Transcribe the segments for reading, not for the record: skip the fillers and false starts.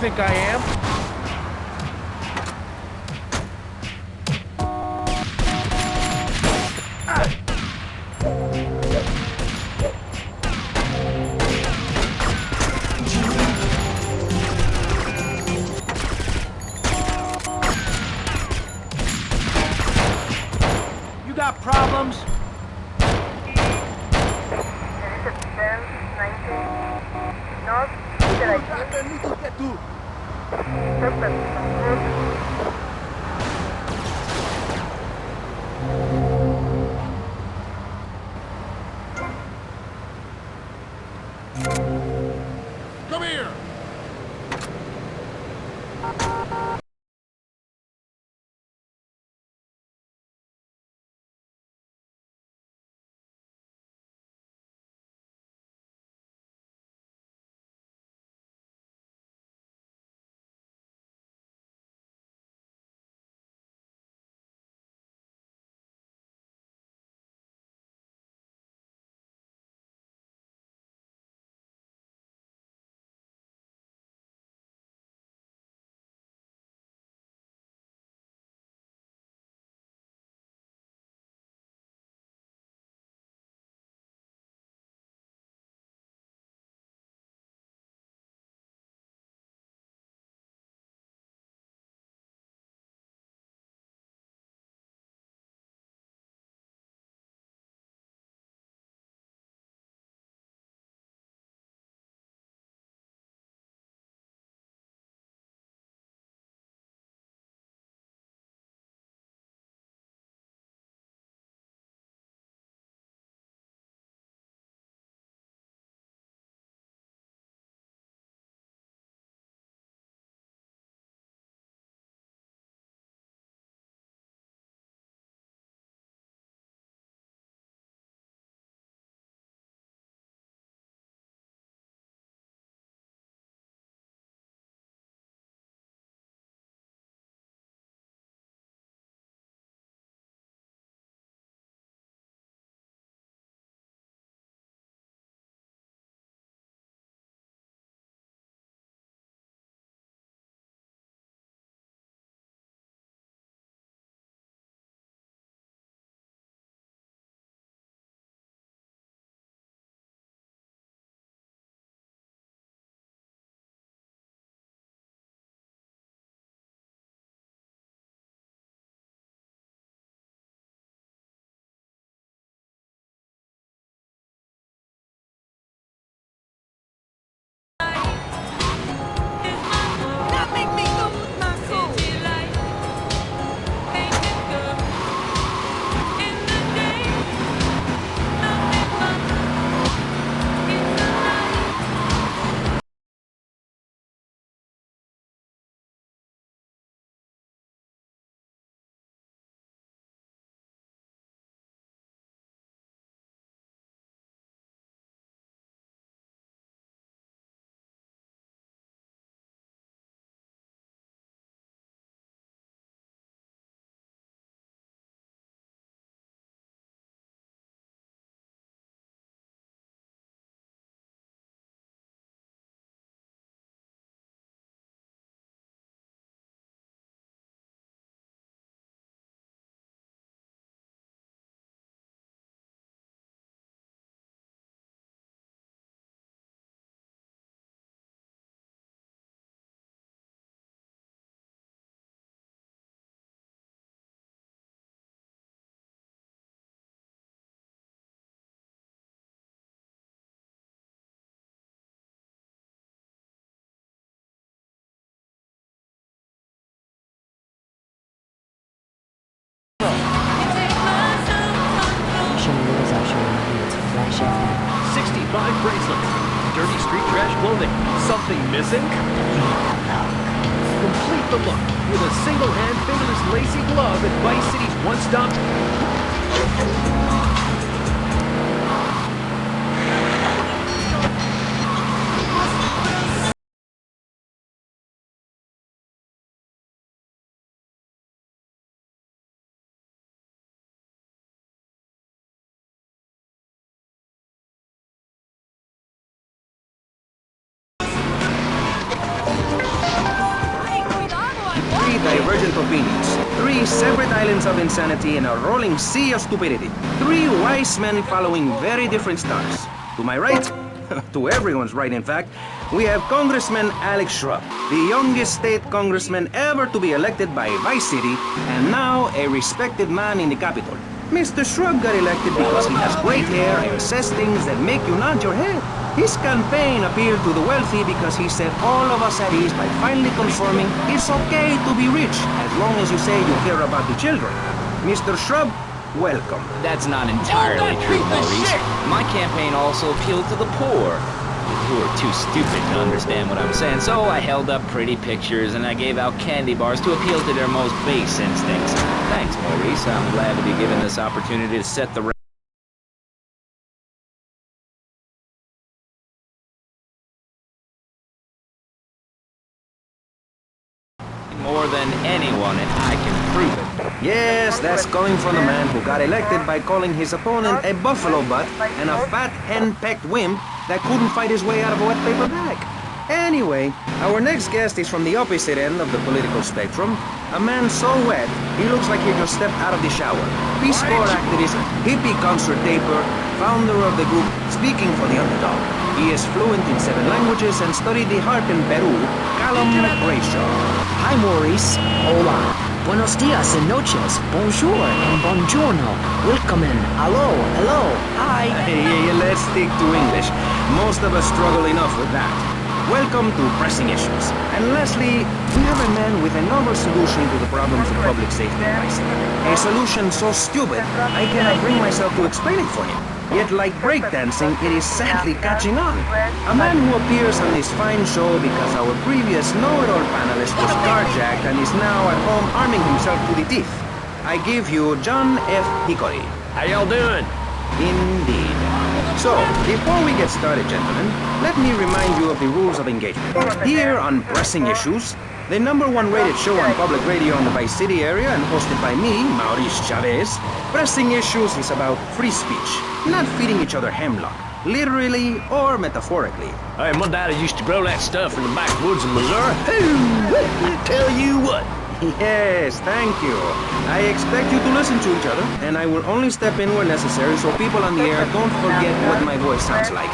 think I am? You got problems? Come here! Five bracelets, dirty street trash clothing. Something missing? Complete the look with a single-hand fingerless lacy glove at Vice City's one-stop. opinions. 3 separate islands of insanity in a rolling sea of stupidity. 3 wise men following very different stars. To my right, to everyone's right in fact, we have Congressman Alex Shrub, the youngest state congressman ever to be elected by Vice City, and now a respected man in the Capitol. Mr. Shrub got elected because he has great hair and says things that make you nod your head. His campaign appealed to the wealthy because he set all of us at ease by finally confirming it's okay to be rich as long as you say you care about the children. Mr. Shrub, welcome. That's not entirely true, Maurice. My campaign also appealed to the poor, who are too stupid to understand what I'm saying. So I held up pretty pictures and I gave out candy bars to appeal to their most base instincts. Thanks, Maurice. I'm glad to be given this opportunity to set the more than anyone, and I can prove it. Yes, that's coming from the man who got elected by calling his opponent a buffalo butt and a fat hen-pecked wimp that couldn't fight his way out of a wet paper bag. Anyway, our next guest is from the opposite end of the political spectrum. A man so wet, he looks like he just stepped out of the shower. Peace Corps activist, hippie concert taper, founder of the group Speaking for the Underdog. He is fluent in 7 languages and studied the harp in Peru, Callum Brayshaw. Hi, Maurice. Hola. Buenos dias and noches. Bonjour and buongiorno. Welcome and hello, hello, hi. Hey, let's stick to English. Most of us struggle enough with that. Welcome to Pressing Issues. And lastly, we have a man with a novel solution to the problems of public safety in Vice City. A solution so stupid, I cannot bring myself to explain it for him. Yet like breakdancing, it is sadly catching on. A man who appears on this fine show because our previous know-it-all panelist was carjacked and is now at home arming himself to the teeth. I give you John F. Hickory. How y'all doing? Indeed. So, before we get started, gentlemen, let me remind you of the rules of engagement. Here on Pressing Issues, the #1 rated show on public radio in the Vice City area and hosted by me, Maurice Chavez, Pressing Issues is about free speech, not feeding each other hemlock, literally or metaphorically. Hey, my daddy used to grow that stuff in the backwoods of Missouri. I tell you what. Yes, thank you. I expect you to listen to each other, and I will only step in where necessary so people on the air don't forget what my voice sounds like.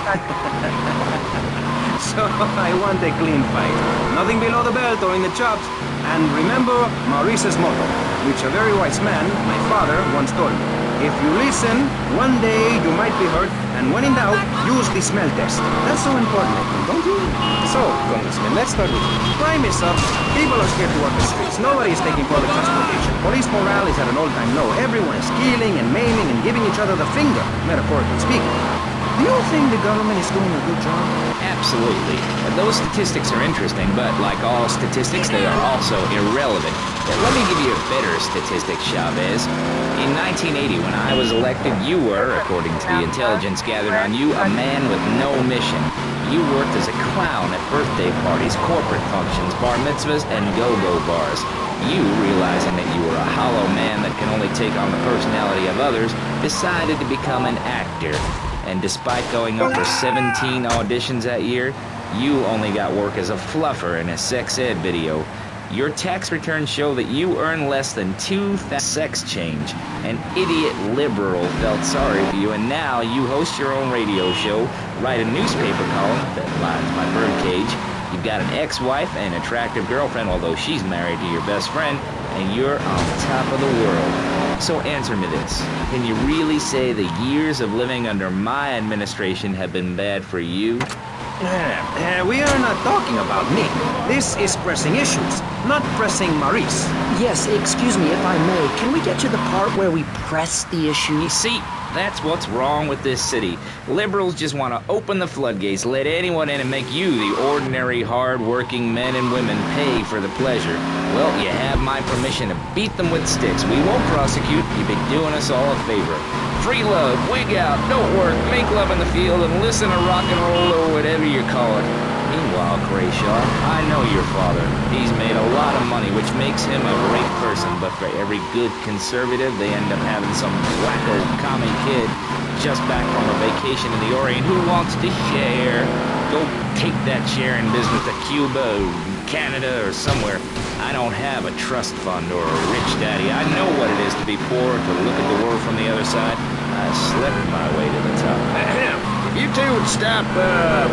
So I want a clean fight. Nothing below the belt or in the chops. And remember Maurice's motto, which a very wise man, my father, once told me. If you listen, one day you might be hurt, and when in doubt, use the smell test. That's so important, don't you? So, Congressman, let's start with you. Crime is up. People are scared to walk the streets. Nobody is taking public transportation. Police morale is at an all-time low. Everyone is killing and maiming and giving each other the finger, metaphorically speaking. Do you think the government is doing a good job? Absolutely. Those statistics are interesting, but like all statistics, they are also irrelevant. Let me give you a better statistic, Chavez. In 1980, when I was elected, you were, according to the intelligence gathered on you, a man with no mission. You worked as a clown at birthday parties, corporate functions, bar mitzvahs, and go-go bars. You, realizing that you were a hollow man that can only take on the personality of others, decided to become an actor. And despite going up for 17 auditions that year, you only got work as a fluffer in a sex ed video. Your tax returns show that you earn less than $2,000 sex change. An idiot liberal felt sorry for you, and now you host your own radio show, write a newspaper column that lines my birdcage. You've got an ex-wife and attractive girlfriend, although she's married to your best friend, and you're on top of the world. So answer me this. Can you really say the years of living under my administration have been bad for you? We are not talking about me. This is Pressing Issues, not Pressing Maurice. Yes, excuse me if I may. Can we get to the part where we press the issue? You see, that's what's wrong with this city. Liberals just want to open the floodgates, let anyone in and make you, the ordinary, hard-working men and women, pay for the pleasure. Well, you have my permission to beat them with sticks. We won't prosecute. You've been doing us all a favor. Free love, wig out, don't work, make love in the field, and listen to rock and roll or whatever you call it. Meanwhile, Brayshaw, I know your father. He's made a lot of money, which makes him a great person, but for every good conservative, they end up having some wacko commie kid just back from a vacation in the Orient who wants to share. Go take that sharing business to Cuba, or Canada, or somewhere. I don't have a trust fund or a rich daddy. I know what it is to be poor, to look at the world from the other side. I slept my way to the top. Ahem. If you two would stop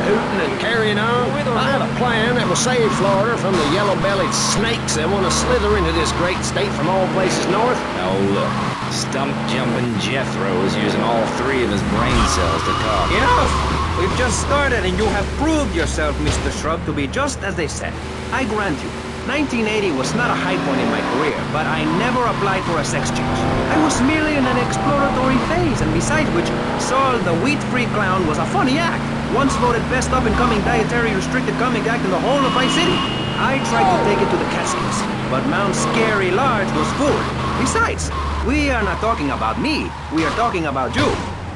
hooting and carrying on, I have a plan that will save Florida from the yellow-bellied snakes that want to slither into this great state from all places north. Oh, look. Stump-jumping Jethro is using all 3 of his brain cells to talk. Enough! We've just started and you have proved yourself, Mr. Shrub, to be just as they said. I grant you, 1980 was not a high point in my career, but I never applied for a sex change. I was merely in an exploratory phase, and besides which, Saul the wheat-free clown was a funny act. Once voted best up-and-coming dietary restricted comic act in the whole of Vice City. I tried to take it to the Catskills, but Mount Scary Large was full. Besides, we are not talking about me, we are talking about you.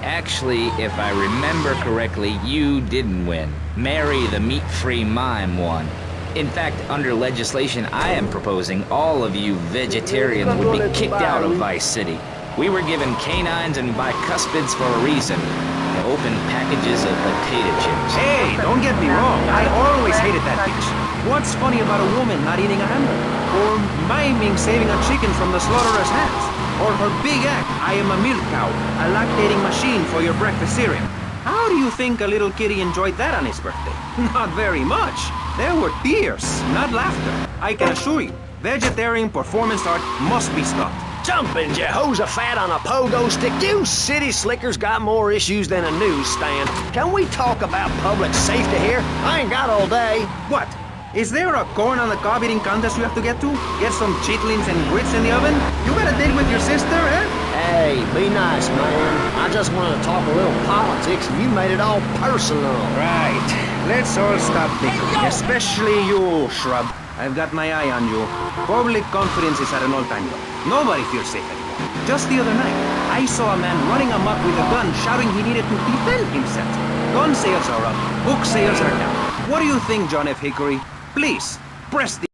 Actually, if I remember correctly, you didn't win. Mary the meat-free mime won. In fact, under legislation I am proposing, all of you vegetarians would be kicked out of Vice City. We were given canines and bicuspids for a reason. To open packages of potato chips. Hey, don't get me wrong, I always hated that bitch. What's funny about a woman not eating a hamburger? Or miming saving a chicken from the slaughterer's hands? Or her big act, I am a milk cow, a lactating machine for your breakfast cereal. How do you think a little kitty enjoyed that on his birthday? Not very much. There were tears, not laughter. I can assure you, vegetarian performance art must be stopped. Jumping Jehoshaphat on a pogo stick. You city slickers got more issues than a newsstand. Can we talk about public safety here? I ain't got all day. What? Is there a corn on the cob eating contest you have to get to? Get some chitlins and grits in the oven? You got a date with your sister, eh? Hey, be nice, man. I just wanted to talk a little politics, and you made it all personal. Right. Let's all stop bickering, especially you, Shrub. I've got my eye on you. Public confidence is at an all-time low. Nobody feels safe anymore. Just the other night, I saw a man running amok with a gun, shouting he needed to defend himself. Gun sales are up. Book sales are down. What do you think, John F. Hickory? Please, press the...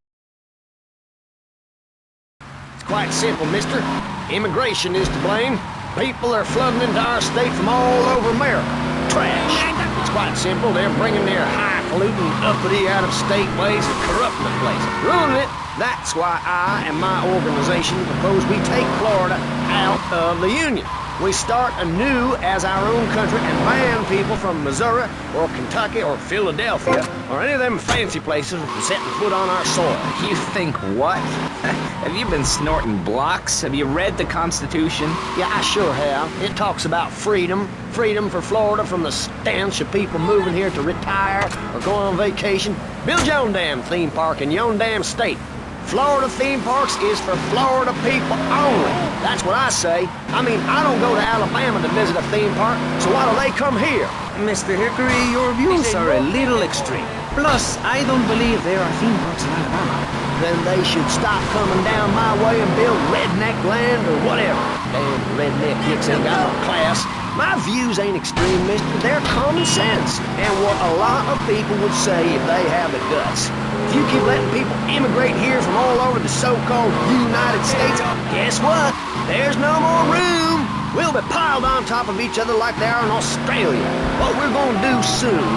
It's quite simple, mister. Immigration is to blame. People are flooding into our state from all over America. Trash. It's quite simple. They're bringing their highfalutin, uppity, out-of-state ways and corrupting the place. Ruining it. That's why I and my organization propose we take Florida out of the Union. We start anew as our own country and ban people from Missouri or Kentucky or Philadelphia or any of them fancy places from setting foot on our soil. You think what? Have you been snorting blocks? Have you read the Constitution? Yeah, I sure have. It talks about freedom. Freedom for Florida from the stench of people moving here to retire or go on vacation. Build your own damn theme park in your own damn state. Florida theme parks is for Florida people only. That's what I say. I mean, I don't go to Alabama to visit a theme park, so why do they come here? Mr. Hickory, your views are a little extreme. Plus, I don't believe there are theme parks in Alabama. Then they should stop coming down my way and build redneck land or whatever. Damn redneck dicks ain't got no class. My views ain't extreme, mister. They're common sense. And what a lot of people would say if they have the guts. If you keep letting people immigrate here from all over the so-called United States, guess what? There's no more room. We'll be piled on top of each other like they are in Australia. What we're gonna do soon,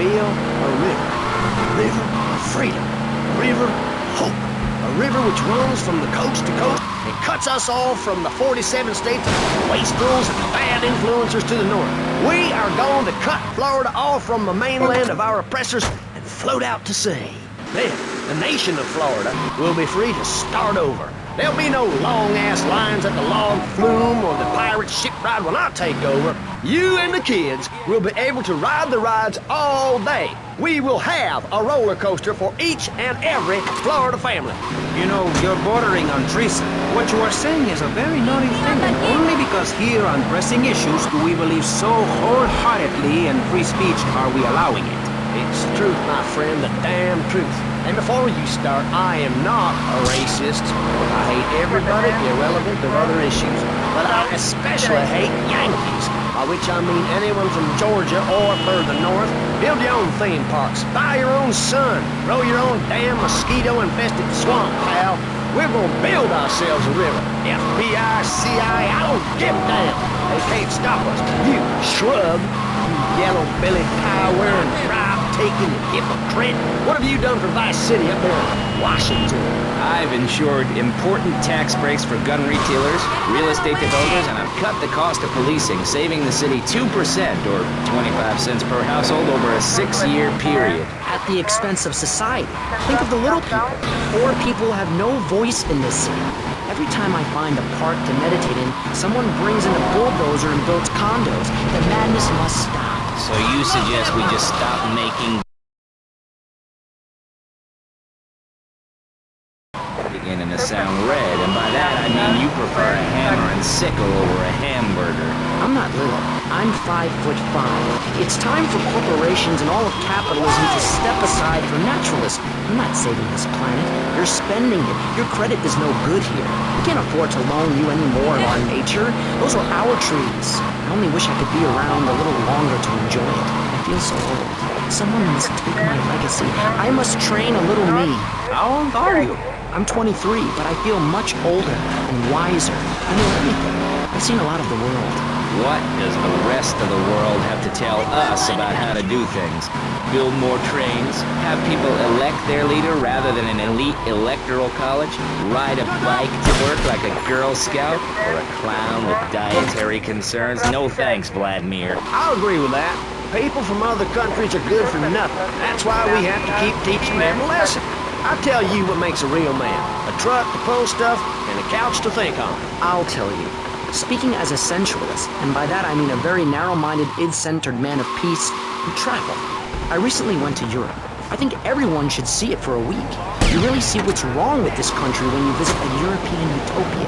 build a river. A river of freedom. A river of hope. A river which runs from the coast to coast and cuts us off from the 47 states of wastrels and bad influencers to the north. We are going to cut Florida off from the mainland of our oppressors and float out to sea. Then, the nation of Florida will be free to start over. There'll be no long-ass lines at the log flume or the pirate shipwright when I take over. You and the kids will be able to ride the rides all day. We will have a roller coaster for each and every Florida family. You know, you're bordering on treason. What you are saying is a very naughty thing, and only because here on pressing issues do we believe so wholeheartedly in free speech are we allowing it. It's the truth, my friend, the damn truth. And before you start, I am not a racist. I hate everybody irrelevant of other issues. But I especially hate Yankees, by which I mean anyone from Georgia or further north. Build your own theme parks, buy your own sun, grow your own damn mosquito-infested swamp, pal. We're gonna build ourselves a river. FBI, CIA, I don't give a damn. They can't stop us. You shrub, you yellow-bellied, pie-wearing, dry taking and hypocrite. What have you done for Vice City up there in Washington? I've ensured important tax breaks for gun retailers, real estate developers, and I've cut the cost of policing, saving the city 2% or 25 cents per household over a 6-year period. At the expense of society. Think of the little people. Poor people have no voice in this city. Every time I find a park to meditate in, someone brings in a bulldozer and builds condos. The madness must stop. So you suggest we just stop making... beginning to sound red, and by that I mean you prefer a hammer and sickle over a hamburger. I'm not little. I'm 5'5". It's time for corporations and all of capitalism to step aside for naturalism. I'm not saving this planet. You're spending it. Your credit is no good here. We can't afford to loan you any more of our nature. Those are our trees. I only wish I could be around a little longer to enjoy it. I feel so old. Someone must take my legacy. I must train a little me. How old are you? I'm 23, but I feel much older and wiser. I know everything. I've seen a lot of the world. What does the rest of the world have to tell us about how to do things? Build more trains? Have people elect their leader rather than an elite electoral college? Ride a bike to work like a Girl Scout? Or a clown with dietary concerns? No thanks, Vladimir. I'll agree with that. People from other countries are good for nothing. That's why we have to keep teaching them a lesson. I'll tell you what makes a real man. A truck to pull stuff and a couch to think on. I'll tell you. Speaking as a sensualist, and by that I mean a very narrow-minded, id-centered man of peace and travel. I recently went to Europe. I think everyone should see it for a week. You really see what's wrong with this country when you visit a European utopia.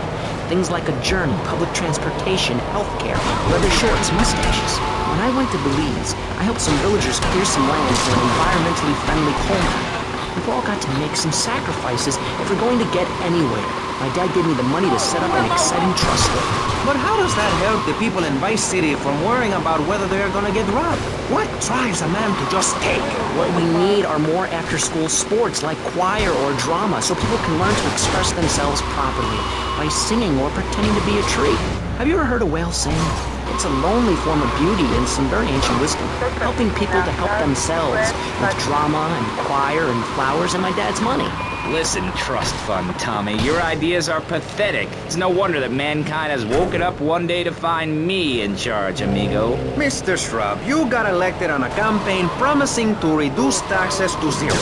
Things like a journey, public transportation, healthcare, leather shorts, mustaches. When I went to Belize, I helped some villagers clear some land for an environmentally friendly coal mine. We've all got to make some sacrifices if we're going to get anywhere. My dad gave me the money to set up an exciting trust fund. But how does that help the people in Vice City from worrying about whether they're gonna get robbed? What drives a man to just take? What we need are more after-school sports like choir or drama so people can learn to express themselves properly by singing or pretending to be a tree. Have you ever heard a whale sing? It's a lonely form of beauty and some very ancient wisdom, helping people to help themselves with drama and choir and flowers and my dad's money. Listen, trust fund Tommy, your ideas are pathetic. It's no wonder that mankind has woken up one day to find me in charge, amigo. Mr. Shrub, you got elected on a campaign promising to reduce taxes to zero.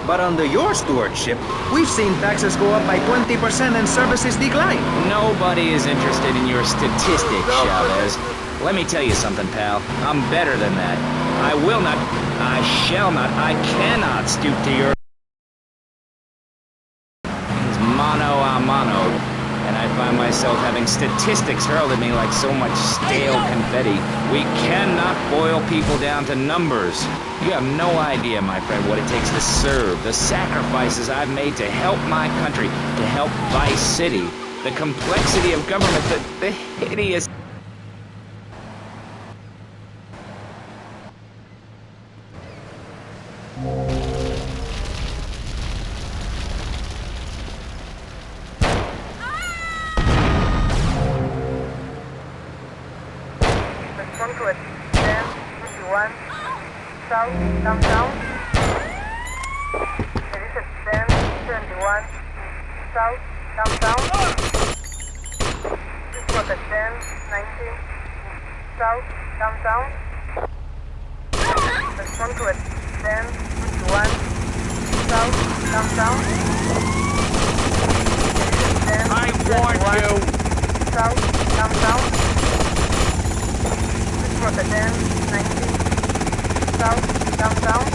But under your stewardship, we've seen taxes go up by 20% and services decline. Nobody is interested in your statistics, Chavez. Let me tell you something, pal. I'm better than that. I will not, I shall not, I cannot stoop to your... mano a mano. And I find myself having statistics hurled at me like so much stale confetti. We cannot boil people down to numbers. You have no idea, my friend, what it takes to serve, the sacrifices I've made to help my country, to help Vice City, the complexity of government, the hideous... Concord, 1021, South, downtown. It is at 1021, South, downtown. This was at 1019, South, downtown. Respond to it, 1021, South, downtown. I warned you! South, downtown. This was at 1019, South, downtown.